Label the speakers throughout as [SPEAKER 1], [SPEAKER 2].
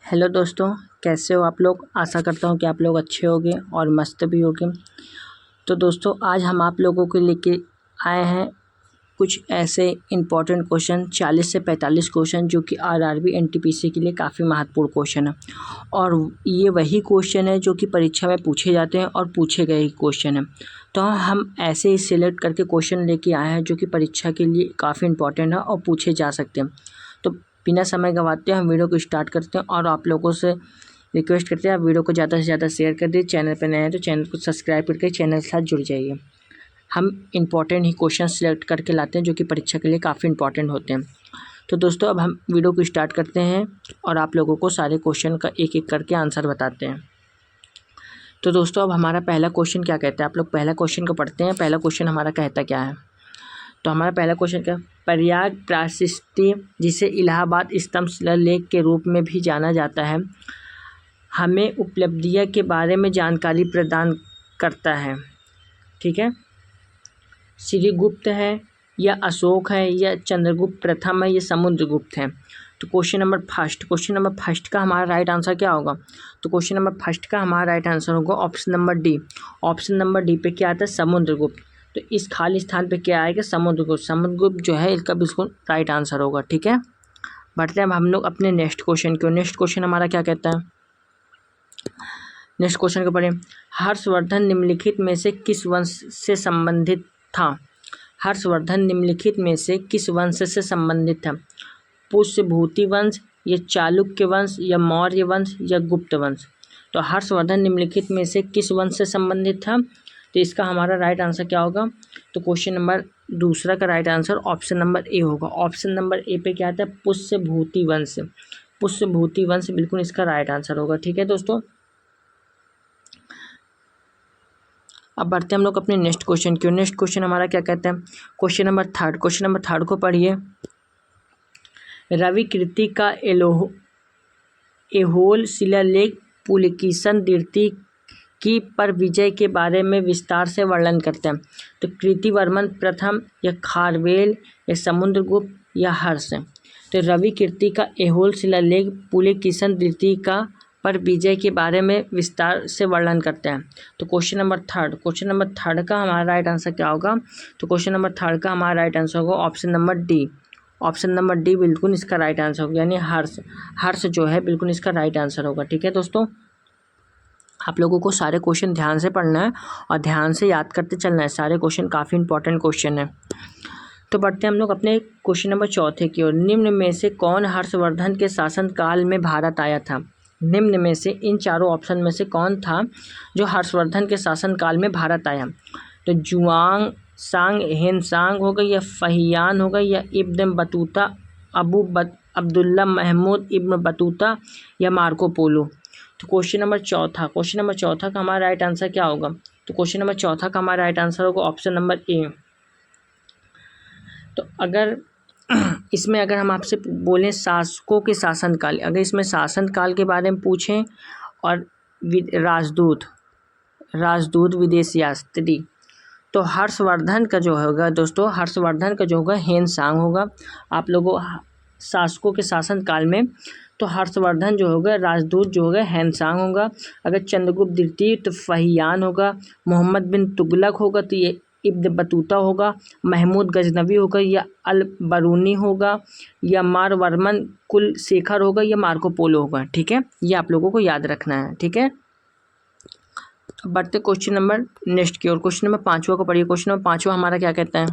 [SPEAKER 1] Hello दोस्तों, कैसे हो आप लोग। आशा करता हूँ कि आप लोग अच्छे होंगे और मस्त भी होंगे। तो दोस्तों, आज हम आप लोगों के लेके आए हैं कुछ ऐसे इम्पॉर्टेंट क्वेश्चन, 40 से 45 क्वेश्चन जो कि आरआरबी एनटीपीसी के लिए काफ़ी महत्वपूर्ण क्वेश्चन है। और ये वही क्वेश्चन है जो कि परीक्षा में पूछे जाते हैं और पूछे गए क्वेश्चन हैं। तो हम ऐसे ही सिलेक्ट करके क्वेश्चन लेके आए हैं जो कि परीक्षा के लिए काफ़ी इम्पॉर्टेंट है और पूछे जा सकते हैं। तो बिना समय गंवाते हम वीडियो को स्टार्ट करते हैं और आप लोगों से रिक्वेस्ट करते हैं आप वीडियो को ज़्यादा से ज़्यादा शेयर कर दीजिए। चैनल पर नए हैं तो चैनल को सब्सक्राइब करके चैनल के साथ जुड़ जाइए। हम इम्पॉर्टेंट ही क्वेश्चन सिलेक्ट करके लाते हैं जो कि परीक्षा के लिए काफ़ी इम्पॉर्टेंट होते हैं। तो दोस्तों, अब हम वीडियो को स्टार्ट करते हैं और आप लोगों को सारे क्वेश्चन का एक एक करके आंसर बताते हैं। तो दोस्तों, अब हमारा पहला क्वेश्चन क्या कहता है, आप लोग पहला क्वेश्चन को पढ़ते हैं। पहला क्वेश्चन हमारा कहता क्या है। तो हमारा पहला क्वेश्चन क्या, प्रयाग प्रायश्चित जिसे इलाहाबाद स्तंभ शिलालेख के रूप में भी जाना जाता है, हमें उपलब्धियां के बारे में जानकारी प्रदान करता है। ठीक है, श्रीगुप्त है या अशोक है या चंद्रगुप्त प्रथम है या समुद्रगुप्त है। तो क्वेश्चन नंबर फर्स्ट का हमारा राइट आंसर क्या होगा। तो क्वेश्चन नंबर फर्स्ट का हमारा राइट आंसर होगा option number D. Option number D पे क्या आता है, समुद्रगुप्त। तो इस खाली स्थान पे क्या आएगा, समुद्रगुप्त। समुद्रगुप्त जो है इसका बिल्कुल राइट आंसर होगा। ठीक है, बढ़ते हैं अब हम लोग अपने नेक्स्ट क्वेश्चन को। नेक्स्ट क्वेश्चन हमारा क्या कहता है, नेक्स्ट क्वेश्चन को पढ़ें। हर्षवर्धन निम्नलिखित में से किस वंश से संबंधित था। हर्षवर्धन निम्नलिखित में से किस वंश से संबंधित था। पुष्यभूति वंश या चालुक्य वंश या मौर्य वंश या गुप्त वंश। तो हर्षवर्धन निम्नलिखित में से किस वंश से संबंधित था। तो इसका हमारा राइट आंसर क्या होगा। तो क्वेश्चन नंबर दूसरा का right answer option number A होगा। ऑप्शन नंबर ए पे क्या आता है, पुष्यभूति वंश। पुष्यभूति वंश बिल्कुल इसका राइट आंसर होगा। ठीक है दोस्तों, अब बढ़ते हैं हम लोग अपने नेक्स्ट क्वेश्चन की। नेक्स्ट क्वेश्चन हमारा क्या कहता है, क्वेश्चन नंबर थर्ड को पढ़िए। रवि कीर्ति का एहोल शिलालेख पुलकेशिन द्वितीय की पर विजय के बारे में विस्तार से वर्णन करते हैं। तो कीर्तिवर्मन प्रथम या खारवेल या समुद्रगुप्त या हर्ष। तो रवि कीर्ति का एहोल शिलालेख पुलकेशिन द्वितीय का पर विजय के बारे में विस्तार से वर्णन करते हैं। तो क्वेश्चन नंबर थर्ड का हमारा राइट आंसर क्या होगा। तो क्वेश्चन नंबर थर्ड का हमारा राइट आंसर होगा option number D. Option number D बिल्कुल इसका राइट आंसर होगा, यानी हर्ष जो है बिल्कुल इसका राइट आंसर होगा। ठीक है दोस्तों, आप लोगों को सारे क्वेश्चन ध्यान से पढ़ना है और ध्यान से याद करते चलना है। सारे क्वेश्चन काफ़ी इंपॉर्टेंट क्वेश्चन है। तो बढ़ते हैं हम लोग अपने क्वेश्चन नंबर चौथे की ओर। निम्न में से कौन हर्षवर्धन के शासनकाल में भारत आया था। निम्न में से इन चारों ऑप्शन में से कौन था जो हर्षवर्धन के शासनकाल में भारत आया। तो जुआंग सांग हेनसांग होगा या फहियान होगा या Ibn Battuta Abdullah Mahmud Ibn Battuta या मार्को पोलो। तो क्वेश्चन नंबर चौथा का हमारा राइट आंसर क्या होगा। तो क्वेश्चन नंबर चौथा का हमारा राइट आंसर होगा ऑप्शन नंबर ए। तो अगर इसमें अगर हम आपसे बोलें शासकों के शासनकाल, अगर इसमें शासनकाल के बारे में पूछें और राजदूत विदेश यात्री, तो हर्षवर्धन का जो होगा दोस्तों, हर्षवर्धन का जो होगा हेनसांग होगा। आप लोगों शासकों के शासनकाल में तो हर्षवर्धन जो होगा, राजदूत जो होगा हेनसांग होगा। अगर चंद्रगुप्त द्वितीय तो फहियान होगा। मोहम्मद बिन तुगलक होगा तो ये इब्न बतूता होगा। महमूद गजनवी होगा या अल बरूनी होगा या मारवर्मन कुल शेखर होगा या मार्को पोलो होगा। ठीक है, ये आप लोगों को याद रखना है। ठीक है, बढ़ते क्वेश्चन नंबर नेक्स्ट की ओर। क्वेश्चन नंबर 5वां को पढ़िए। क्वेश्चन नंबर 5वां हमारा क्या कहता है,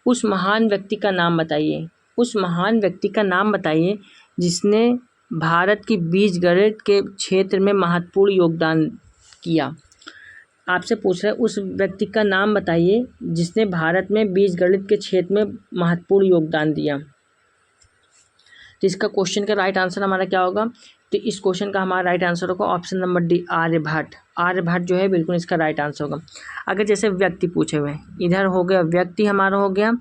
[SPEAKER 1] उस महान व्यक्ति का नाम बताइए। उस महान व्यक्ति का नाम बताइए जिसने भारत की बीजगणित के क्षेत्र में महत्वपूर्ण योगदान किया। आपसे पूछ रहे हैं उस व्यक्ति का नाम बताइए जिसने भारत में बीजगणित के क्षेत्र में महत्वपूर्ण योगदान दिया। तो इसका क्वेश्चन का राइट आंसर हमारा क्या होगा। तो इस क्वेश्चन का हमारा राइट आंसर होगा option number D, Aryabhata. Aryabhata जो है बिल्कुल इसका राइट आंसर होगा। अगर जैसे व्यक्ति पूछे हुए, इधर हो गया व्यक्ति हमारा हो गया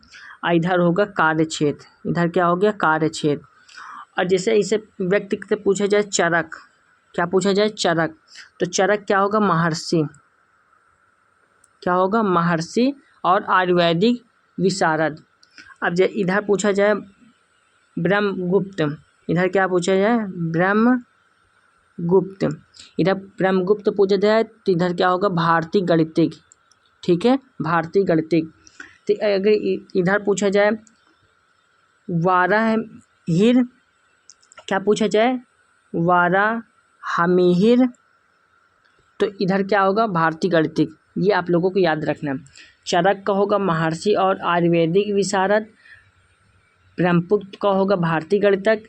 [SPEAKER 1] और इधर होगा कार्यक्षेत्र, इधर क्या हो गया कार्यक्षेत्र। और जैसे इसे व्यक्ति से पूछा जाए चरक, क्या पूछा जाए चरक, तो चरक क्या होगा महर्षि, क्या होगा महर्षि और आयुर्वेदिक विशारद। अब इधर पूछा जाए ब्रह्मगुप्त, इधर क्या पूछा जाए, ब्रह्मगुप्त। इधर ब्रह्मगुप्त पूछा जाए तो इधर क्या होगा, भारतीय गणितिक, ठीक है, भारतीय गणितिक। तो अगर इधर पूछा जाए वाराहिर, क्या पूछा जाए, वाराहमिहिर, तो इधर क्या होगा, भारतीय गणितिक। ये आप लोगों को याद रखना है। चरक का होगा महर्षि और आयुर्वेदिक विशारद, ब्रह्मपुत्र का होगा भारतीय गणितक,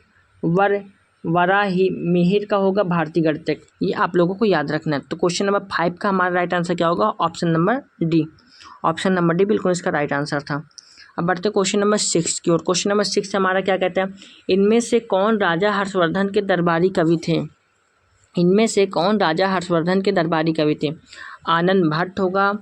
[SPEAKER 1] वराहिमिहिर का होगा भारतीय गणितक। ये आप लोगों को याद रखना है। तो क्वेश्चन नंबर 5 का हमारा राइट आंसर क्या होगा, option number D. Option number D बिल्कुल इसका राइट आंसर था। अब बढ़ते क्वेश्चन नंबर 6 की ओर। क्वेश्चन नंबर 6 हमारा क्या कहते हैं, इनमें से कौन राजा हर्षवर्धन के दरबारी कवि थे। इनमें से कौन राजा हर्षवर्धन के दरबारी कवि थे। आनंद भट्ट होगा,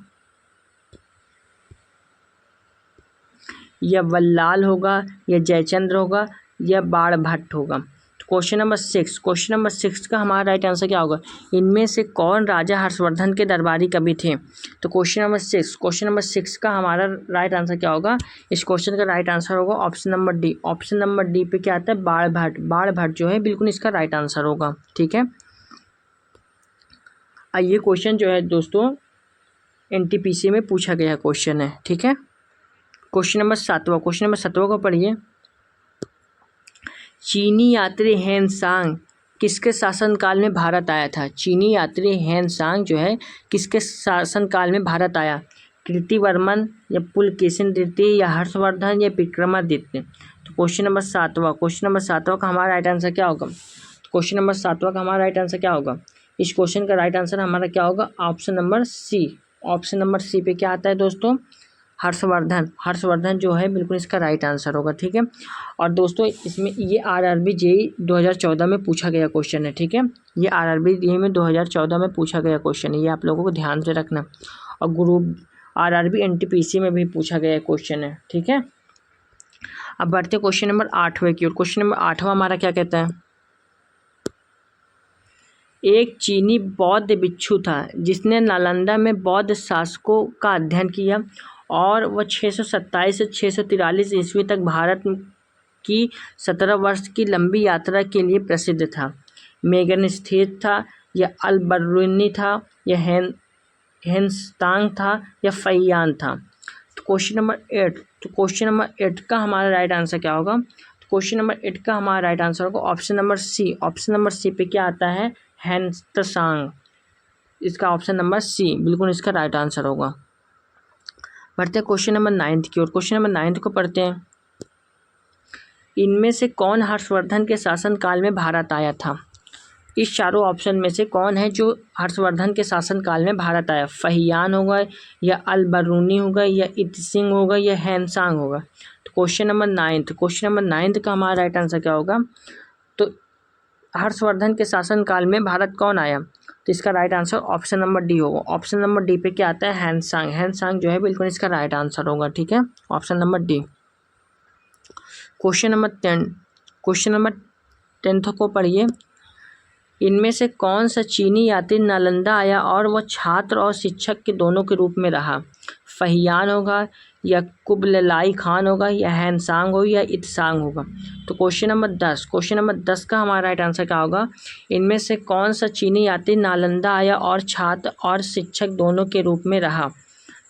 [SPEAKER 1] या वल्लाल होगा, या जयचंद्र होगा, या बाण भट्ट होगा। तो क्वेश्चन नंबर 6 का हमारा राइट आंसर क्या होगा, इनमें से कौन राजा हर्षवर्धन के दरबारी कवि थे। तो क्वेश्चन नंबर 6 का हमारा राइट आंसर क्या होगा, इस क्वेश्चन का राइट आंसर होगा option number D. Option number D पे क्या आता है, बाण भट्ट। बाण भट्ट जो है बिल्कुल इसका राइट आंसर होगा, ठीक है। ये क्वेश्चन जो है दोस्तों एनटीपीसी में पूछा गया क्वेश्चन है, ठीक है। क्वेश्चन नंबर 7 को पढ़िए। चीनी यात्री हेनसांग किसके शासनकाल में भारत आया था। चीनी यात्री हेनसांग जो है किसके शासनकाल में भारत आया, कीर्तिवर्मन, या पुलकेशिन द्वितीय, या हर्षवर्धन, या विक्रमादित्य। तो क्वेश्चन नंबर 7 का हमारा राइट आंसर क्या होगा, क्वेश्चन नंबर 7 का हमारा राइट आंसर क्या होगा, इस क्वेश्चन का राइट आंसर हमारा क्या होगा, option number C. Option number C पे क्या आता है दोस्तों, हर्षवर्धन जो है बिल्कुल इसका राइट आंसर होगा, ठीक है। और दोस्तों इसमें ये आरआरबी जेईई 2014 में पूछा गया क्वेश्चन है, ठीक है। ये आरआरबी जेईई में 2014 में पूछा गया क्वेश्चन है, ये आप लोगों को ध्यान से रखना। और ग्रुप आरआरबी एनटीपीसी में भी पूछा गया क्वेश्चन है, ठीक है। अब बढ़ते क्वेश्चन नंबर 8वें की ओर। क्वेश्चन नंबर 8वां हमारा क्या कहता है, एक चीनी बौद्ध भिक्षु था जिसने नालंदा में बौद्ध शासकों का अध्ययन किया और वह 627 से 643 ईस्वी तक भारत की 17 वर्ष की लंबी यात्रा के लिए प्रसिद्ध था। मेगनस्थित था, या अलबरूनी था, या हेनस्तांग था, या फैयान था। तो क्वेश्चन नंबर 8 का हमारा राइट आंसर क्या होगा, क्वेश्चन नंबर 8 का हमारा राइट आंसर होगा option number C. Option number C पे क्या आता है, हेनस्तांग। इसका ऑप्शन नंबर सी बिल्कुल इसका राइट आंसर होगा। बढ़ते हैं क्वेश्चन नंबर 9 की ओर। क्वेश्चन नंबर 9 को पढ़ते हैं। इनमें से कौन हर्षवर्धन के शासनकाल में भारत आया था। इस चारों ऑप्शन में से कौन है जो हर्षवर्धन के शासनकाल में भारत आया। फहियान होगा, या अलबरूनी होगा, या इत्सिंग होगा, या हेनसांग होगा। तो क्वेश्चन नंबर 9 का हमारा राइट आंसर क्या होगा, तो हर्षवर्धन के शासनकाल में भारत कौन आया, तो इसका right answer option number D होगा। ऑप्शन नंबर डी पे क्या आता है, हेनसांग जो है बिल्कुल इसका राइट आंसर होगा, ठीक है, option number D. Question number 10 को पढ़िए। इनमें से कौन सा चीनी यात्री नालंदा आया और वह छात्र और शिक्षक के दोनों के रूप में रहा। फहियान होगा, या कुबललाई खान होगा, या हेनसांग होगा, या इत्सांग होगा। तो क्वेश्चन नंबर 10 का हमारा राइट आंसर क्या होगा, इनमें से कौन सा चीनी यात्री नालंदा आया और छात्र और शिक्षक दोनों के रूप में रहा।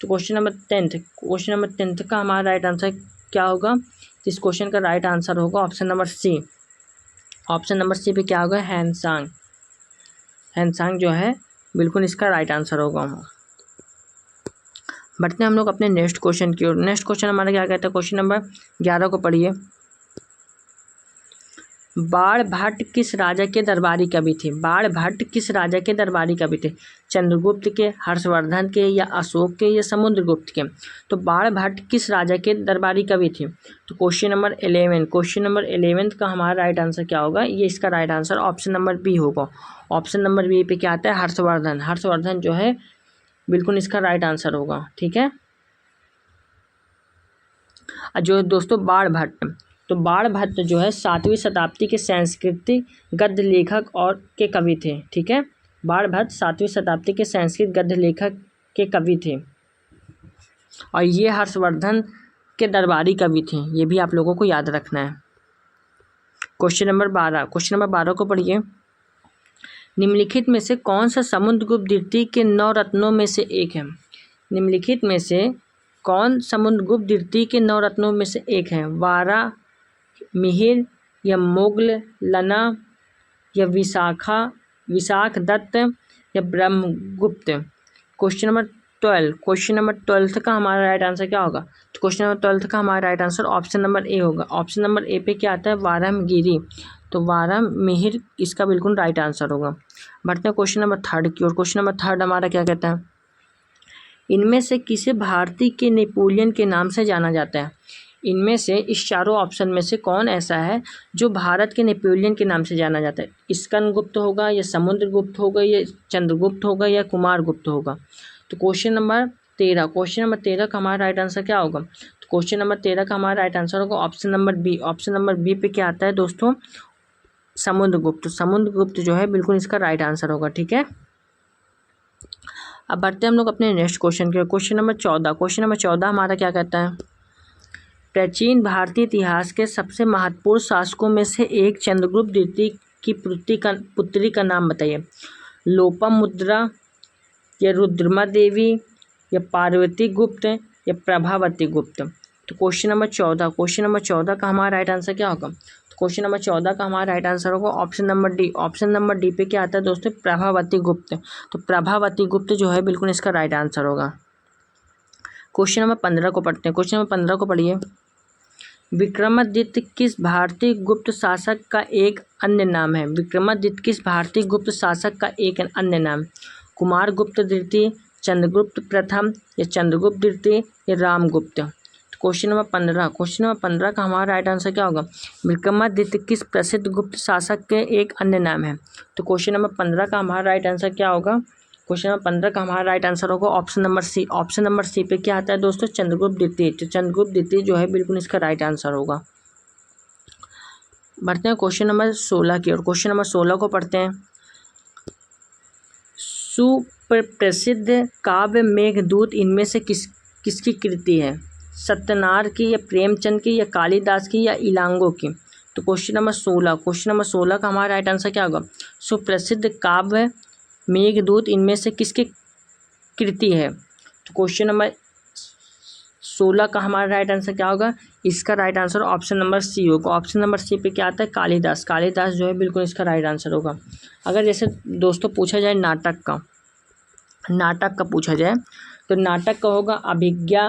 [SPEAKER 1] तो क्वेश्चन नंबर 10 का हमारा राइट आंसर क्या होगा, इस क्वेश्चन का राइट आंसर होगा option number C. Option number C पे क्या होगा, हेनसांग जो है बिल्कुल इसका राइट आंसर होगा। बढ़ते हैं हम लोग अपने नेक्स्ट क्वेश्चन की ओर। नेक्स्ट क्वेश्चन हमारा क्या कहता है, क्वेश्चन नंबर 11 को पढ़िए। बाण भट्ट किस राजा के दरबारी कवि थे। बाण भट्ट किस राजा के दरबारी कवि थे, चंद्रगुप्त के, हर्षवर्धन के, या अशोक के, या समुद्रगुप्त के। तो बाण भट्ट किस राजा के दरबारी कवि थे। तो क्वेश्चन नंबर 11 का हमारा राइट आंसर क्या होगा, ये इसका right answer option number B होगा। ऑप्शन नंबर बी पे क्या आता है, हर्षवर्धन जो है बिल्कुल इसका राइट आंसर होगा, ठीक है। जो दोस्तों बाण भट्ट जो है 7वीं शताब्दी के संस्कृत गद्य लेखक और के कवि थे, ठीक है। बाण भट्ट 7वीं शताब्दी के संस्कृत गद्य लेखक के कवि थे और ये हर्षवर्धन के दरबारी कवि थे, ये भी आप लोगों को याद रखना है। क्वेश्चन नंबर 12 को पढ़िए। निम्नलिखित में से कौन सा समुद्रगुप्त द्वितीय के 9 रत्नों में से एक है? निम्नलिखित में से कौन समुद्रगुप्त द्वितीय के 9 रत्नों में से एक है? वारा, मिहिर या मोगल, लना या विशाख दत्त या ब्रह्मगुप्त? क्वेश्चन नंबर 12 का हमारा राइट आंसर क्या होगा? तो क्वेश्चन नंबर 12 का हमारा right answer option number A होगा। ऑप्शन नंबर ए पे क्या आता है? वाराहमिहिर। तो वाराहमिहिर इसका बिल्कुल राइट आंसर होगा। बढ़ते हैं क्वेश्चन नंबर 3 की ओर। क्वेश्चन नंबर 3 हमारा क्या कहता है? इनमें से किसे भारतीय के नेपोलियन के नाम से जाना जाता है? इनमें से इस चारों ऑप्शन में से कौन ऐसा है जो भारत के नेपोलियन के नाम से जाना जाता है? स्कंदगुप्त होगा या समुद्रगुप्त होगा या चंद्रगुप्त होगा या कुमारगुप्त होगा? तो क्वेश्चन नंबर 13 का हमारा राइट आंसर क्या होगा? तो क्वेश्चन नंबर 13 का हमारा राइट आंसर होगा option number B. Option number B पे क्या आता है दोस्तों? समुद्रगुप्त। समुद्रगुप्त जो है बिल्कुल इसका राइट आंसर होगा। ठीक है, अब बढ़ते हैं हम लोग अपने नेक्स्ट क्वेश्चन के। क्वेश्चन नंबर 14 हमारा क्या कहता है? प्राचीन भारतीय इतिहास के सबसे महत्वपूर्ण शासकों में से एक चंद्रगुप्त द्वितीय की पुत्री का नाम बताइए। लोपामुद्रा या रुद्रमा देवी या पार्वती गुप्त या प्रभावती गुप्त? तो क्वेश्चन नंबर 14 का हमारा राइट आंसर क्या होगा? तो क्वेश्चन नंबर 14 का हमारा राइट आंसर होगा option number D. Option number D पे क्या आता है दोस्तों? प्रभावती गुप्त। तो प्रभावती गुप्त जो है बिल्कुल इसका राइट आंसर होगा। क्वेश्चन नंबर 15 को पढ़ते हैं। क्वेश्चन नंबर 15 को पढ़िए। विक्रमादित्य किस भारतीय गुप्त शासक का एक अन्य नाम है? विक्रमादित्य किस भारतीय गुप्त शासक का एक अन्य नाम? कुमारगुप्त द्वितीय, चंद्रगुप्त प्रथम या चंद्रगुप्त द्वितीय या रामगुप्त? तो क्वेश्चन नंबर 15 का हमारा राइट आंसर क्या होगा? विक्रमादित्य किस प्रसिद्ध गुप्त शासक के एक अन्य नाम है? तो क्वेश्चन नंबर 15 का हमारा राइट आंसर क्या होगा? क्वेश्चन नंबर 15 का हमारा राइट आंसर होगा option number C. Option number C पे क्या आता है दोस्तों? चंद्रगुप्त द्वितीय। तो चंद्रगुप्त द्वितीय जो है बिल्कुल इसका राइट आंसर होगा। बढ़ते हैं क्वेश्चन नंबर 16 की ओर। क्वेश्चन नंबर 16 को पढ़ते हैं। सुप्रसिद्ध काव्य मेघदूत इनमें से किसकी कृति है? सत्यनारायण की या प्रेमचंद की या कालिदास की या इलांगो की? तो क्वेश्चन नंबर 16 का हमारा राइट आंसर क्या होगा? सुप्रसिद्ध काव्य मेघदूत इनमें से किसकी कृति है? तो क्वेश्चन नंबर 16 का हमारा राइट आंसर क्या होगा? इसका right answer option number C होगा। ऑप्शन नंबर सी पे क्या आता है? कालिदास। कालिदास जो है बिल्कुल इसका राइट आंसर होगा। अगर जैसे दोस्तों पूछा जाए नाटक का पूछा जाए तो नाटक का होगा अभिज्ञा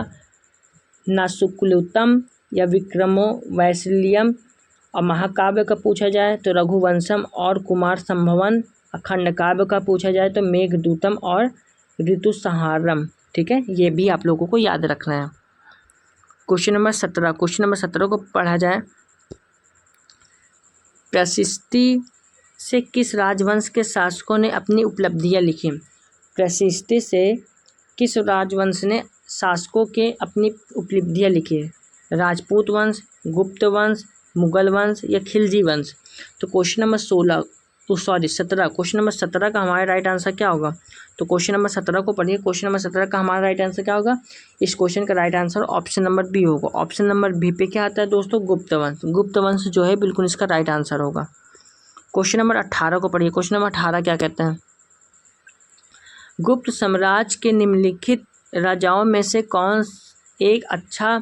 [SPEAKER 1] नासुकुलतम या विक्रमो वैशिल्यम। और महाकाव्य का पूछा जाए तो रघुवंशम और कुमार संभवन। अखंड काव्य का पूछा जाए तो मेघदूतम और ऋतुसंहारम। ठीक है, ये भी आप लोगों को याद रखना है। क्वेश्चन नंबर 17 को पढ़ा जाए। प्रशिष्टि से किस राजवंश के शासकों ने अपनी उपलब्धियां लिखी? प्रशिष्टि से किस राजवंश ने शासकों के अपनी उपलब्धियां लिखी? राजपूत वंश, गुप्त वंश, मुगल वंश या खिलजी वंश? तो क्वेश्चन नंबर 17 का हमारा राइट आंसर क्या होगा? तो क्वेश्चन नंबर 17 को पढ़िए। क्वेश्चन नंबर 17 का हमारा राइट आंसर क्या होगा? इस क्वेश्चन का right answer option number B होगा। ऑप्शन नंबर बी पे क्या आता है दोस्तों? गुप्त वंश। गुप्त वंश जो है बिल्कुल इसका राइट आंसर होगा। क्वेश्चन नंबर 18 को पढ़िए। क्वेश्चन नंबर 18 क्या कहते हैं? गुप्त साम्राज्य के निम्नलिखित राजाओं में से कौन एक अच्छा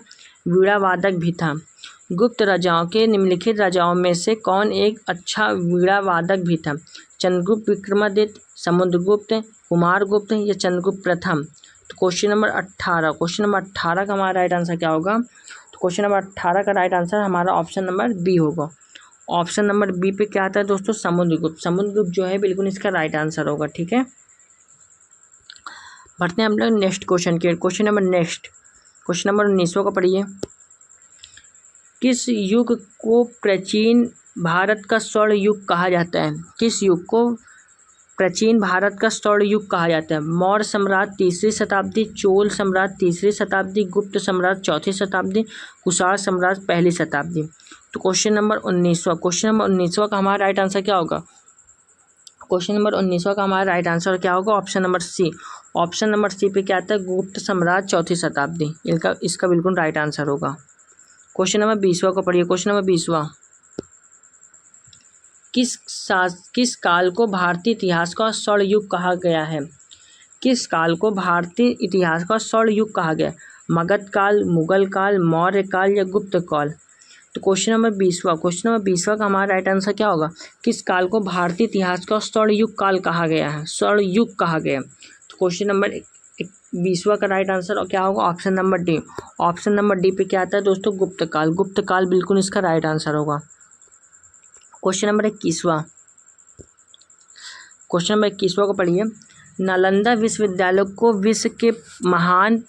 [SPEAKER 1] वीणावादक भी था? गुप्त राजाओं के निम्नलिखित राजाओं में से कौन एक अच्छा वीणावादक भी था? चंद्रगुप्त विक्रमादित्य, समुद्रगुप्त, कुमारगुप्त या चंद्रगुप्त प्रथम? तो क्वेश्चन नंबर 18 का हमारा राइट आंसर क्या होगा? तो क्वेश्चन नंबर 18 का राइट आंसर हमारा ऑप्शन नंबर बी होगा। ऑप्शन नंबर बी पे क्या आता है दोस्तों? समुद्रगुप्त। समुद्रगुप्त जो है बिल्कुल इसका राइट आंसर होगा। ठीक है, बढ़ते हैं हम लोग नेक्स्ट क्वेश्चन के। क्वेश्चन नंबर 19 को पढ़िए। किस युग को प्राचीन भारत का स्वर्ण युग कहा जाता है? किस युग को प्राचीन भारत का स्वर्ण युग कहा जाता है? मौर्य सम्राट 3री शताब्दी, चोल सम्राट 3री शताब्दी, गुप्त सम्राट 4ठी शताब्दी, कुषाण सम्राट 1ली शताब्दी? तो क्वेश्चन नंबर 19 का हमारा राइट आंसर क्या होगा? क्वेश्चन नंबर 19 का हमारा राइट आंसर क्या होगा? Option number C. Option number C पे क्या आता है? गुप्त सम्राट 4ठी शताब्दी। इसका बिल्कुल राइट आंसर होगा। क्वेश्चन नंबर 20 को पढ़िए। Question number 20। किस काल को भारतीय इतिहास का स्वर्ण युग कहा गया है? किस काल को भारतीय इतिहास का स्वर्ण युग कहा गया? मगध काल, मुगल काल, मौर्य काल या गुप्त काल? तो क्वेश्चन नंबर 20वां का हमारा राइट आंसर क्या होगा? किस काल को भारतीय इतिहास का स्वर्ण युग काल कहा गया है? स्वर्ण युग कहा गया। तो क्वेश्चन नंबर 20वां का राइट आंसर क्या होगा? Option number D. Option number D पे क्या आता है दोस्तों? गुप्त काल। गुप्त काल बिल्कुल इसका राइट आंसर होगा। क्वेश्चन नंबर 21वां को पढ़िए। नालंदा विश्वविद्यालय को विश्व के महान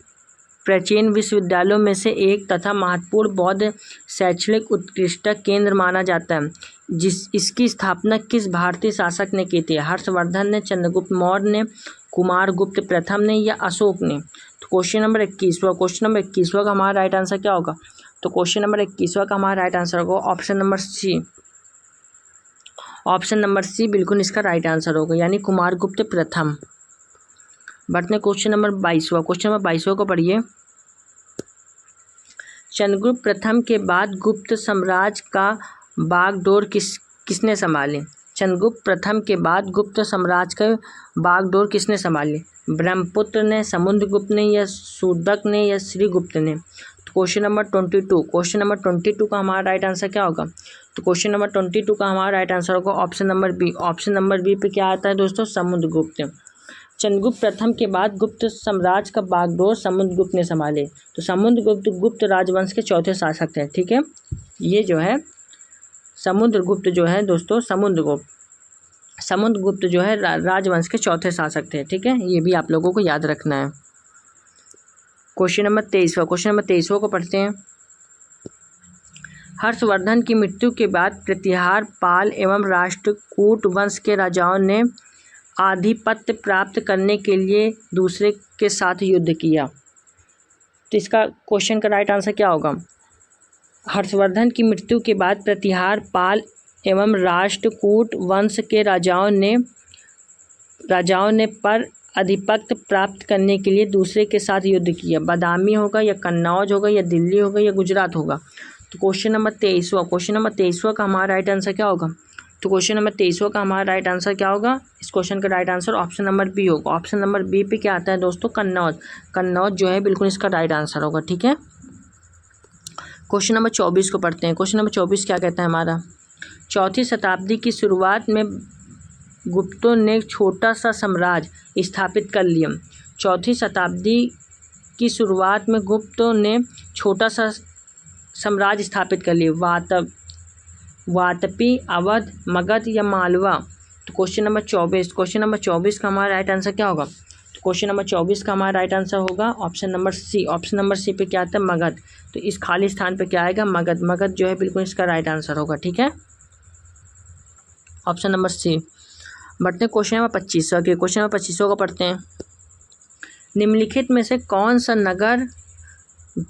[SPEAKER 1] प्राचीन विश्वविद्यालयों में से एक तथा महत्वपूर्ण बौद्ध शैक्षणिक उत्कृष्टता केंद्र माना जाता है। इसकी स्थापना किस भारतीय शासक ने की थी? हर्षवर्धन ने, चंद्रगुप्त मौर्य ने, कुमारगुप्त प्रथम ने या अशोक ने? तो क्वेश्चन नंबर 21वां का हमारा राइट आंसर क्या होगा? तो क्वेश्चन नंबर 21वां का हमारा राइट आंसर होगा option number C. Option number C बिल्कुल इसका राइट आंसर होगा, यानी कुमारगुप्त प्रथम। बढ़ते हैं क्वेश्चन नंबर 22वां को पढ़िए। चंद्रगुप्त प्रथम के बाद गुप्त साम्राज्य का बागडोर किसने संभाली? चंद्रगुप्त प्रथम के बाद गुप्त साम्राज्य का बागडोर किसने संभाली? ब्रह्मपुत्र ने, समुद्रगुप्त ने या सूदक ने या श्रीगुप्त ने? तो क्वेश्चन नंबर 22 का हमारा राइट आंसर क्या होगा? तो क्वेश्चन नंबर 22 का हमारा राइट आंसर होगा option number B. Option number B पे क्या आता है दोस्तों? समुद्रगुप्त। चंद्रगुप्त प्रथम के बाद गुप्त साम्राज्य का बागडोर समुद्रगुप्त ने संभाले। तो समुद्रगुप्त गुप्त राजवंश के चौथे शासक थे। ठीक है, ये जो है समुद्रगुप्त जो है दोस्तों, समुद्रगुप्त जो है राजवंश के चौथे शासक थे। ठीक है, ये भी आप लोगों को याद रखना है। क्वेश्चन नंबर 23वां को पढ़ते हैं। हर्षवर्धन की मृत्यु के बाद प्रतिहार, पाल एवं राष्ट्रकूट वंश के राजाओं ने आधिपत्य प्राप्त करने के लिए दूसरे के साथ युद्ध किया। तो इसका क्वेश्चन का राइट आंसर क्या होगा? हर्षवर्धन की मृत्यु के बाद प्रतिहार, पाल एवं राष्ट्रकूट वंश के राजाओं ने पर आधिपत्य प्राप्त करने के लिए दूसरे के साथ युद्ध किया। बादामी होगा या कन्नौज होगा या दिल्ली होगा या गुजरात होगा? तो क्वेश्चन नंबर 23वां का हमारा राइट आंसर क्या होगा? तो क्वेश्चन नंबर 23वां का हमारा राइट आंसर क्या होगा? इस क्वेश्चन का right answer option number B होगा। ऑप्शन नंबर बी पे क्या आता है दोस्तों? कन्नौज जो है बिल्कुल इसका राइट आंसर होगा। ठीक है, क्वेश्चन नंबर 24 को पढ़ते हैं। क्वेश्चन नंबर 24 क्या कहता है हमारा? चौथी शताब्दी की शुरुआत में गुप्तों ने छोटा सा साम्राज्य स्थापित कर लिया। चौथी शताब्दी की शुरुआत में गुप्तों ने छोटा सा साम्राज्य स्थापित कर लिया। वातपी, अवध, मगध या मालवा? तो क्वेश्चन नंबर 24 का हमारा राइट आंसर क्या होगा? तो क्वेश्चन नंबर 24 का हमारा राइट आंसर होगा option number C. Option number C पे क्या आता है? मगध। तो इस खाली स्थान पे क्या आएगा? मगध जो है बिल्कुल इसका राइट आंसर होगा। ठीक है, ऑप्शन नंबर सी। बढ़ते हैं क्वेश्चन नंबर 25वां को पढ़ते हैं। निम्नलिखित में से कौन सा नगर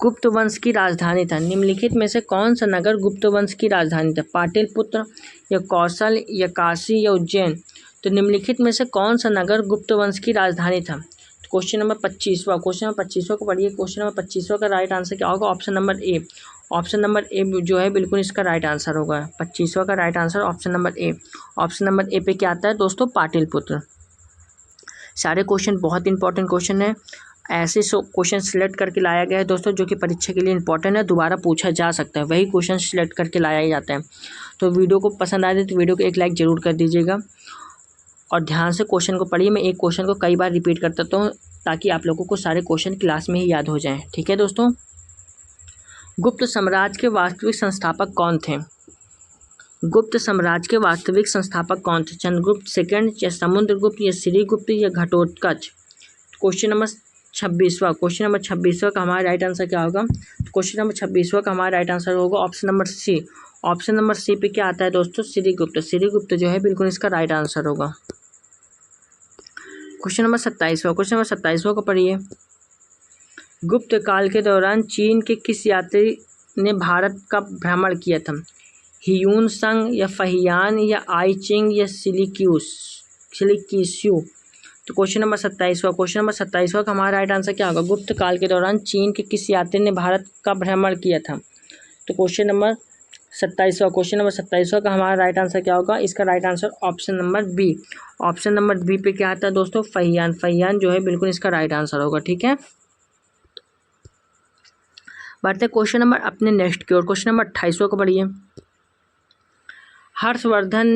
[SPEAKER 1] गुप्त वंश की राजधानी था? निम्नलिखित में से कौन सा नगर गुप्त वंश की राजधानी था? पाटलिपुत्र या कौशल या काशी या उज्जैन? तो निम्नलिखित में से कौन सा नगर गुप्त वंश की राजधानी था? तो क्वेश्चन नंबर 25वां को पढ़िए। क्वेश्चन नंबर 25वां का राइट आंसर क्या होगा? ऑप्शन नंबर ए। ऑप्शन नंबर ए जो है बिल्कुल इसका राइट आंसर होगा। 25वां का राइट आंसर ऑप्शन नंबर ए। ऑप्शन नंबर ए पे क्या आता है दोस्तों? पाटलिपुत्र। सारे क्वेश्चन बहुत इंपॉर्टेंट क्वेश्चन है। ऐसे क्वेश्चन सिलेक्ट करके लाया गया है दोस्तों जो कि परीक्षा के लिए इंपॉर्टेंट है, दोबारा पूछा जा सकता है, वही क्वेश्चन सिलेक्ट करके लाया ही जाता है। तो वीडियो को पसंद आए तो वीडियो को एक लाइक ज़रूर कर दीजिएगा और ध्यान से क्वेश्चन को पढ़िए। मैं एक क्वेश्चन को कई बार रिपीट करता हूँ ताकि आप लोगों को सारे क्वेश्चन क्लास में ही याद हो जाएँ। ठीक है दोस्तों, गुप्त साम्राज्य के वास्तविक संस्थापक कौन थे? गुप्त साम्राज्य के वास्तविक संस्थापक कौन थे? चंद्रगुप्त सेकंड या समुद्रगुप्त या श्रीगुप्त या घटोत्कच? क्वेश्चन नंबर 26वां का हमारा राइट आंसर क्या होगा? तो क्वेश्चन नंबर 26वां का हमारा राइट आंसर होगा option number C. Option number C पे क्या आता है दोस्तों? श्रीगुप्त जो है बिल्कुल इसका राइट आंसर होगा। क्वेश्चन नंबर 27वां को पढ़िए। गुप्त काल के दौरान चीन के किस यात्री ने भारत का भ्रमण किया था? हियून संग या फहियान या आई चिंग या सिलिक्यूस्यू? तो क्वेश्चन नंबर 27वां का हमारा राइट आंसर क्या होगा? गुप्त काल के दौरान चीन के किस यात्री ने भारत का भ्रमण किया था? तो क्वेश्चन नंबर 27वां क्वेश्चन नंबर 27वां का हमारा राइट आंसर क्या होगा? इसका right answer option number B. Option number B पे क्या आता है दोस्तों? फहियान। फहियान जो है बिल्कुल इसका राइट आंसर होगा। ठीक है, बढ़ते हैं क्वेश्चन नंबर अपने नेक्स्ट की ओर। क्वेश्चन नंबर 28वां को पढ़िए। हर्षवर्धन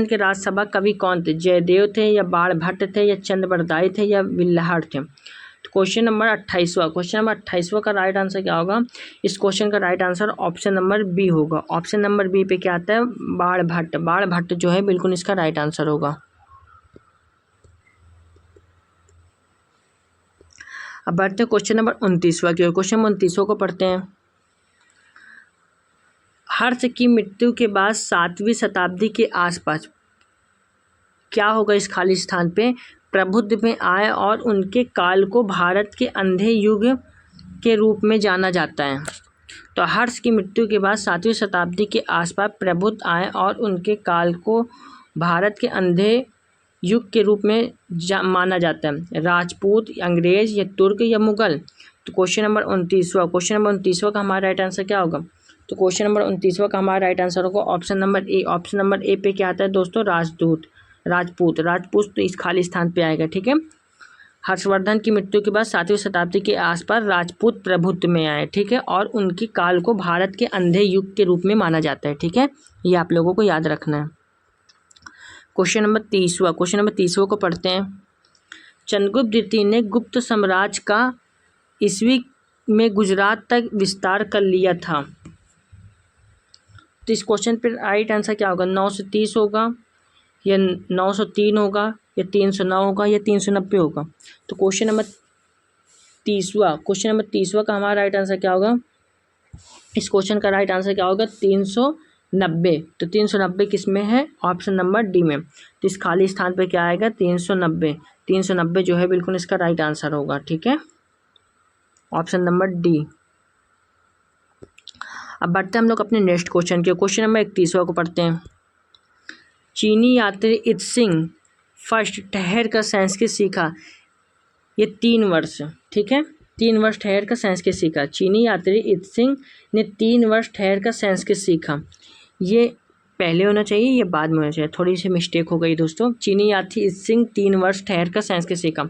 [SPEAKER 1] के राज्यसभा कवि कौन थे? जयदेव थे या बाणभट्ट थे या चंद्रबरदाई थे या बिल्हड़ थे? तो क्वेश्चन नंबर 28वां का राइट आंसर क्या होगा? इस क्वेश्चन का right answer option number B होगा। ऑप्शन नंबर बी पे क्या आता है? बाणभट्ट। बाणभट्ट जो है बिल्कुल इसका राइट आंसर होगा। अब बढ़ते हैं क्वेश्चन नंबर 29वां की ओर। क्वेश्चन नंबर 29वां को पढ़ते हैं। हर्ष की मृत्यु के बाद 7वीं शताब्दी के आसपास क्या होगा? इस खाली स्थान पे प्रबुद्ध में आए और उनके काल को भारत के अंधे युग के रूप में जाना जाता है। तो हर्ष की मृत्यु के बाद 7वीं शताब्दी के आसपास प्रबुद्ध आए और उनके काल को भारत के अंधे युग के रूप में माना जाता है। राजपूत, अंग्रेज या तुर्क या मुगल? तो क्वेश्चन नंबर 29वां का हमारा राइट आंसर क्या होगा? तो क्वेश्चन नंबर 29वां का हमारा राइट आंसर होगा ऑप्शन नंबर ए। ऑप्शन नंबर ए पे क्या आता है दोस्तों? राजपूत। तो इस खाली स्थान पे आएगा। ठीक है, हर्षवर्धन की मृत्यु के बाद 7वीं शताब्दी के आसपास राजपूत प्रभुत्व में आए। ठीक है, और उनकी काल को भारत के अंधे युग के रूप में माना जाता है। ठीक है, ये आप लोगों को याद रखना है। क्वेश्चन नंबर 30वां को पढ़ते हैं। चंद्रगुप्त द्वितीय ने गुप्त साम्राज्य का ईस्वी में गुजरात तक विस्तार कर लिया था। तो इस क्वेश्चन पर राइट आंसर क्या होगा? 930 होगा या 903 होगा या 309 होगा या 390 होगा? तो क्वेश्चन नंबर 30वां का हमारा राइट आंसर क्या होगा? इस क्वेश्चन का राइट आंसर क्या होगा? 390। तो 390 किस में है? ऑप्शन नंबर डी में। तो इस खाली स्थान पे क्या आएगा? 390 जो है बिल्कुल इसका राइट आंसर होगा। ठीक है, ऑप्शन नंबर डी। अब बढ़ते हैं हम लोग अपने नेक्स्ट क्वेश्चन के। क्वेश्चन नंबर 31वां को पढ़ते हैं। चीनी यात्री इत्सिंग फर्स्ट ठहर कर संस्कृत सीखा। ये 3 वर्ष। ठीक है, 3 वर्ष ठहर कर संस्कृत सीखा। चीनी यात्री इत्सिंग ने 3 वर्ष ठहर कर संस्कृत सीखा। ये पहले होना चाहिए, ये बाद में होना चाहिए, थोड़ी सी मिस्टेक हो गई दोस्तों। चीनी यात्री इत्सिंग 3 वर्ष ठहर कर संस्कृत सीखा।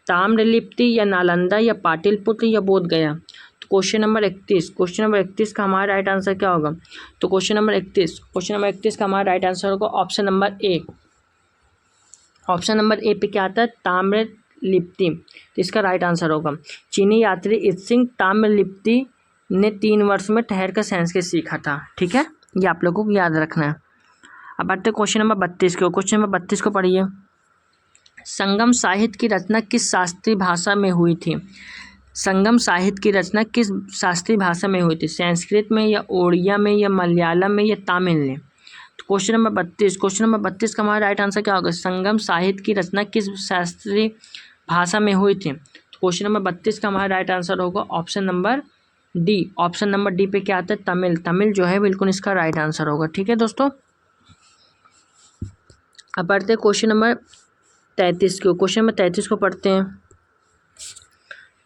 [SPEAKER 1] ताम्रलिप्ति या नालंदा या पाटलिपुत्र या बोध गया? तो क्वेश्चन नंबर 31 का हमारा राइट आंसर क्या होगा? तो क्वेश्चन नंबर 31 का हमारा राइट आंसर होगा ऑप्शन नंबर ए। ऑप्शन नंबर ए पे क्या आता है? ताम्रलिप्ति। तो इसका राइट आंसर होगा चीनी यात्री इत्सिंग ताम्रलिप्ति ने 3 वर्ष में ठहर कर संस्कृत सीखा था। ठीक है, ये आप लोगों को याद रखना है। अब बढ़ते क्वेश्चन नंबर 32 को। क्वेश्चन नंबर 32 को पढ़िए। संगम साहित्य की रचना किस शास्त्रीय भाषा में हुई थी? संगम साहित्य की रचना किस शास्त्रीय भाषा में हुई थी? संस्कृत में या ओडिया में या मलयालम में या तमिल में? तो क्वेश्चन नंबर 32 का हमारा राइट आंसर क्या होगा? संगम साहित्य की रचना किस शास्त्रीय भाषा में हुई थी? तो क्वेश्चन नंबर 32 का हमारा राइट आंसर होगा option number D. Option number D पे क्या आता है? तमिल जो है बिल्कुल इसका राइट आंसर होगा। ठीक है दोस्तों, अब बढ़ते हैं क्वेश्चन नंबर 33 को। क्वेश्चन नंबर 33 को पढ़ते हैं।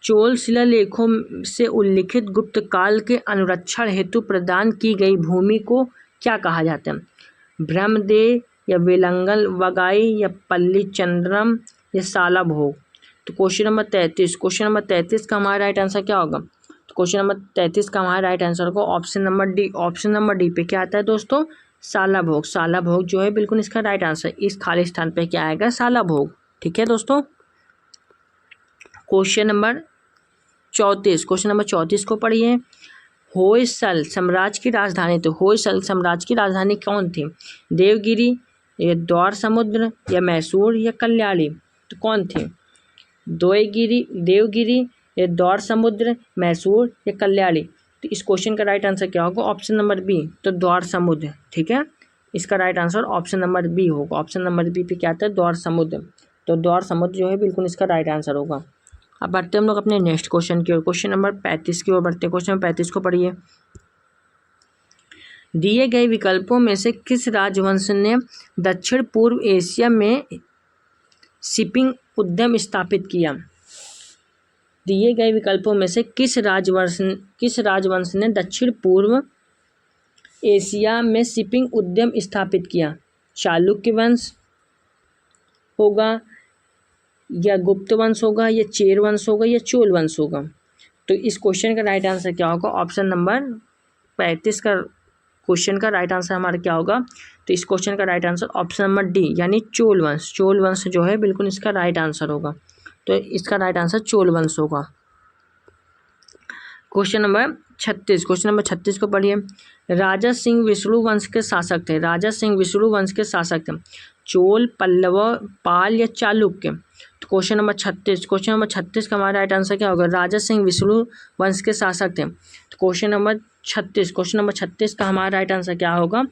[SPEAKER 1] चोल शिलालेखों से उल्लिखित गुप्त काल के अनुरक्षण हेतु प्रदान की गई भूमि को क्या कहा जाता है? ब्रह्मदेव या वेलंगल वगाई या पल्लीचंद्रम या सालाभोग? तो क्वेश्चन नंबर 33 का हमारा राइट आंसर क्या होगा? तो क्वेश्चन नंबर 33 का हमारा राइट आंसर होगा option number D. Option number D पे क्या आता है दोस्तों? सालाभोग जो है बिल्कुल इसका राइट आंसर। इस खाली स्थान पे क्या आएगा? सालाभोग। ठीक है दोस्तों, क्वेश्चन नंबर 34 को पढ़िए। होयसल साम्राज्य की राजधानी, तो होयसल साम्राज्य की राजधानी कौन थी? देवगिरी या द्वार समुद्र या मैसूर या कल्याणी? तो कौन थी? देवगिरी या द्वार समुद्र, मैसूर या कल्याणी? तो इस क्वेश्चन का राइट आंसर क्या होगा? ऑप्शन नंबर बी, तो द्वार समुद्र। ठीक है, इसका right answer option number B होगा। ऑप्शन नंबर बी पे क्या आता है? द्वार समुद्र। तो द्वार समुद्र जो है बिल्कुल इसका राइट आंसर होगा। अब बढ़ते हैं हम लोग अपने नेक्स्ट क्वेश्चन की ओर। क्वेश्चन नंबर 35 की ओर बढ़ते हैं। क्वेश्चन नंबर 35 को पढ़िए। दिए गए विकल्पों में से किस राजवंश ने दक्षिण पूर्व एशिया में शिपिंग उद्यम स्थापित किया? दिए गए विकल्पों में से किस राजवंश ने दक्षिण पूर्व एशिया में शिपिंग उद्यम स्थापित किया? चालुक्य वंश होगा, या गुप्त वंश होगा, या चेर वंश होगा, या चोल वंश होगा? तो इस क्वेश्चन का राइट आंसर क्या होगा? ऑप्शन नंबर 35 का क्वेश्चन का राइट आंसर हमारा क्या होगा? तो इस क्वेश्चन का right answer option number D यानी चोल वंश। चोल वंश जो है बिल्कुल इसका राइट आंसर होगा। तो इसका राइट आंसर चोल वंश होगा। क्वेश्चन नंबर 36 को पढ़िए। राजा सिंह विष्णु वंश के शासक थे। राजा सिंह विष्णु वंश के शासक थे चोल, पल्लव, पाल या चालुक्य? तो क्वेश्चन नंबर 36 का हमारा राइट आंसर क्या होगा? राजा सिंह विष्णु वंश के शासक थे। तो क्वेश्चन नंबर 36 का हमारा राइट आंसर क्या होगा?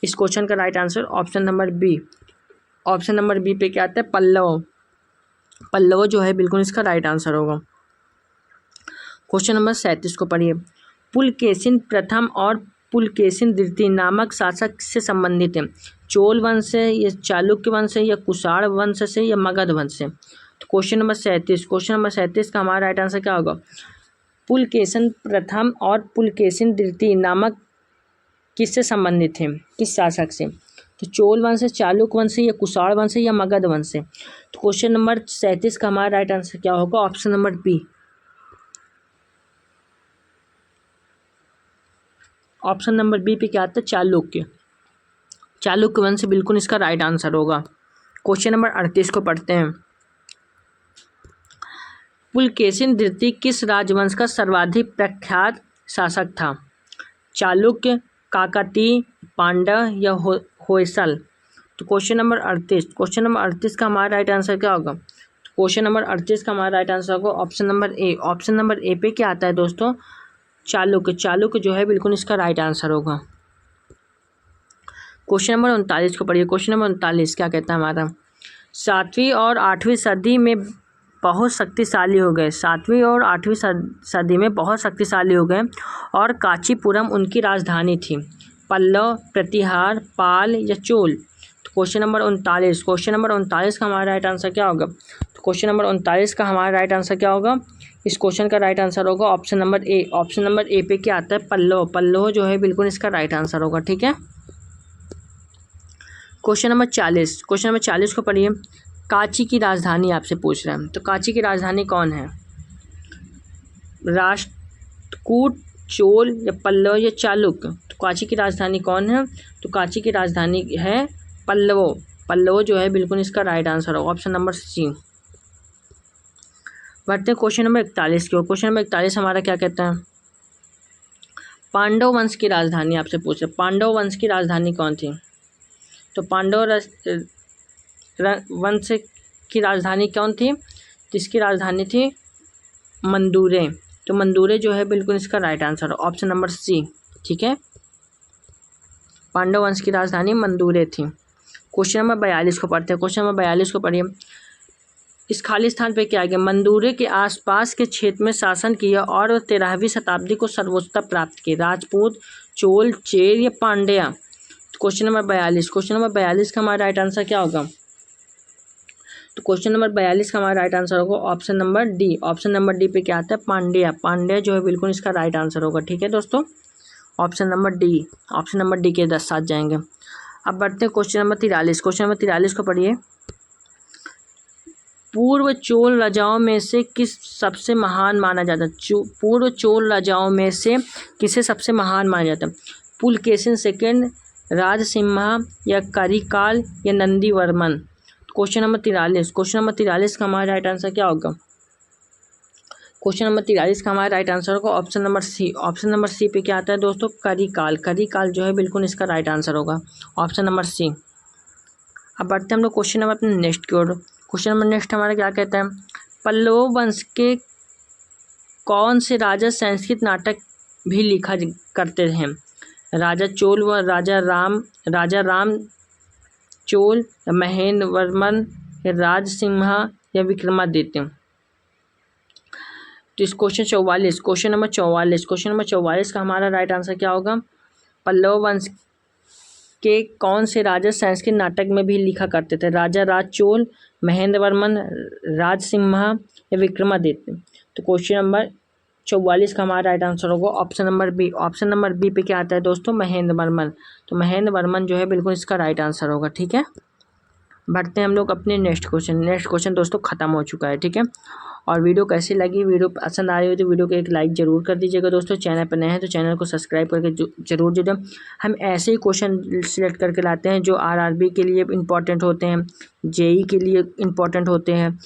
[SPEAKER 1] इस क्वेश्चन का right answer option number B. Option number B पे क्या आता है? पल्लव। पल्लव जो है बिल्कुल इसका राइट आंसर होगा। क्वेश्चन नंबर 37 को पढ़िए। पुलकेशिन प्रथम और पुलकेशिन द्वितीय नामक शासक से संबंधित है। चोल वंश से, या चालुक्य वंश से, या कुषाण वंश से, या मगध वंश से? तो क्वेश्चन नंबर 37 का हमारा राइट आंसर क्या होगा? पुलकेशिन प्रथम और पुलकेशिन द्वितीय नामक किससे संबंधित है? किस शासक से? तो चोल वंश से, चालुक्य वंश से, या कुषाण वंश से, या मगध वंश से? तो क्वेश्चन नंबर 37 का हमारा राइट आंसर क्या होगा? Option number B. Option number B पे क्या आता है? चालुक्य। चालुक्य वंश बिल्कुल इसका राइट आंसर होगा। क्वेश्चन नंबर 38 को पढ़ते हैं। पुलकेशिन द्वितीय किस राजवंश का सर्वाधिक प्रख्यात शासक था? चालुक्य, काकतीय, पांड्य या होयसल? तो क्वेश्चन नंबर 38 का हमारा राइट आंसर क्या होगा? क्वेश्चन नंबर 38 का हमारा राइट आंसर होगा ऑप्शन नंबर ए। ऑप्शन नंबर ए पे क्या आता है दोस्तों? चालुक्य। चालुक्य जो है बिल्कुल इसका राइट आंसर होगा। क्वेश्चन नंबर 39 को पढ़िए। क्वेश्चन नंबर 39 क्या कहता है हमारा? 7वीं और 8वीं सदी में बहुत शक्तिशाली हो गए। 7वीं और 8वीं सदी में बहुत शक्तिशाली हो गए और कांचीपुरम उनकी राजधानी थी। पल्लव, प्रतिहार, पाल या चोल? तो क्वेश्चन नंबर 39 का हमारा राइट आंसर क्या होगा? तो क्वेश्चन नंबर 39 का हमारा राइट आंसर क्या होगा? इस क्वेश्चन का राइट आंसर होगा ऑप्शन नंबर ए। ऑप्शन नंबर ए पे क्या आता है? पल्लव। पल्लव जो है बिल्कुल इसका राइट आंसर होगा। ठीक है। क्वेश्चन नंबर 40 को पढ़िए। कांची की राजधानी आपसे पूछ रहे हैं, तो कांची की राजधानी कौन है? राष्ट्रकूट, चोल या पल्लव या चालुक्य? तो कांची की राजधानी कौन है? तो कांची की राजधानी है पल्लव। पल्लव जो है बिल्कुल इसका राइट आंसर होगा ऑप्शन नंबर सी। बढ़ते हैं क्वेश्चन नंबर 41 की ओर। क्वेश्चन नंबर 41 हमारा क्या कहता है? पांडव वंश की राजधानी आपसे पूछ रहे। पांडव वंश की राजधानी कौन थी? तो पांडव वंश की राजधानी कौन थी? जिसकी राजधानी थी मंदूरे। तो मंदूरे जो है बिल्कुल इसका right answer option number C. ठीक है। पांडव वंश की राजधानी मंदूरे थी। क्वेश्चन नंबर 42 को पढ़ते हैं। क्वेश्चन नंबर 42 को पढ़िए। इस खाली स्थान पे क्या आ गया? मंदूरे के आसपास के क्षेत्र में शासन किया और 13वीं शताब्दी को सर्वोच्चता प्राप्त की। राजपूत, चोल, चेर या पांड्या? क्वेश्चन नंबर 42 का हमारा राइट आंसर क्या होगा? तो क्वेश्चन नंबर 42 का हमारा राइट आंसर होगा option number D. Option number D पे क्या आता है? पांड्या। पांड्या जो है बिल्कुल इसका राइट आंसर होगा। ठीक है दोस्तों, ऑप्शन नंबर डी के 10 साथ जाएंगे। अब बढ़ते हैं क्वेश्चन नंबर 43। क्वेश्चन नंबर 43 को पढ़िए। पूर्व चोल राजाओं में से किस सबसे महान माना जाता है? पूर्व चोल राजाओं में से किसे सबसे महान माना जाता है? पुलकेशिन सेकंड, राजसिम्हा या करिकाल या नंदीवर्मन? क्वेश्चन नंबर 43 का हमारा राइट आंसर क्या होगा? क्वेश्चन नंबर 43 का हमारा राइट आंसर होगा option number C. Option number C पे क्या आता है दोस्तों? करिकाल। करिकाल जो है बिल्कुल इसका राइट आंसर होगा ऑप्शन नंबर सी। अब बढ़ते हैं हम लोग क्वेश्चन नंबर अपने नेक्स्ट की ओर। क्वेश्चन नंबर नेक्स्ट हमारा क्या कहता है? पल्लव वंश के कौन से राजा संस्कृत नाटक भी लिखा करते हैं? राजा चोल व राजा राम चोल, महेंद्र वर्मन या राजसिम्हा या विक्रमादित्य? तो इस क्वेश्चन नंबर 44 का हमारा राइट आंसर क्या होगा? पल्लव वंश के कौन से राजा संस्कृत नाटक में भी लिखा करते थे? राजा राज चोल, महेंद्र वर्मन, राजसिम्हा या विक्रमादित्य? तो क्वेश्चन नंबर 44 का हमारा राइट आंसर होगा option number B. Option number B पे क्या आता है दोस्तों? महेंद्र वर्मन। तो महेंद्र वर्मन जो है बिल्कुल इसका राइट आंसर होगा। ठीक है, बढ़ते हैं हम लोग अपने नेक्स्ट क्वेश्चन दोस्तों ख़त्म हो चुका है। ठीक है, और वीडियो कैसी लगी, वीडियो पसंद आ रही हो तो वीडियो को एक लाइक ज़रूर कर दीजिएगा दोस्तों। चैनल पर नए हैं तो चैनल को सब्सक्राइब करके जरूर जुड़ें। हम ऐसे ही क्वेश्चन सिलेक्ट करके लाते हैं जो आरआरबी के लिए इम्पॉर्टेंट होते हैं, जेई के लिए इम्पॉर्टेंट होते हैं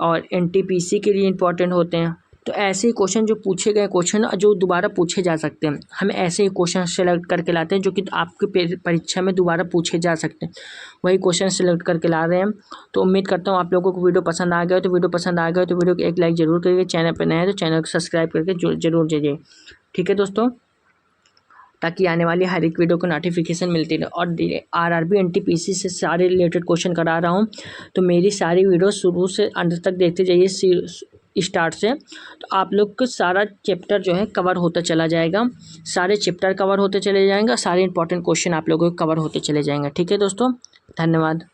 [SPEAKER 1] और एनटीपीसी के लिए इम्पॉर्टेंट होते हैं। तो ऐसे ही क्वेश्चन जो पूछे गए क्वेश्चन जो दोबारा पूछे जा सकते हैं, हम ऐसे ही क्वेश्चन सेलेक्ट करके लाते हैं जो कि आपकी परीक्षा में दोबारा पूछे जा सकते हैं, वही क्वेश्चन सेलेक्ट करके ला रहे हैं। तो उम्मीद करता हूँ आप लोगों को वीडियो पसंद आ गया तो वीडियो को एक लाइक ज़रूर करिए। चैनल पर नए हैं तो चैनल को सब्सक्राइब करके जरूर दीजिए। ठीक है दोस्तों, ताकि आने वाली हर एक वीडियो को नोटिफिकेशन मिलती रहे। और आरआरबी एनटीपीसी से सारे रिलेटेड क्वेश्चन करा रहा हूँ, तो मेरी सारी वीडियो शुरू से अंत तक देखते जाइए स्टार्ट से। तो आप लोग को सारा चैप्टर जो है कवर होता चला जाएगा, सारे चैप्टर कवर होते चले जाएंगे, सारे इंपॉर्टेंट क्वेश्चन आप लोगों को कवर होते चले जाएंगे। ठीक है दोस्तों, धन्यवाद।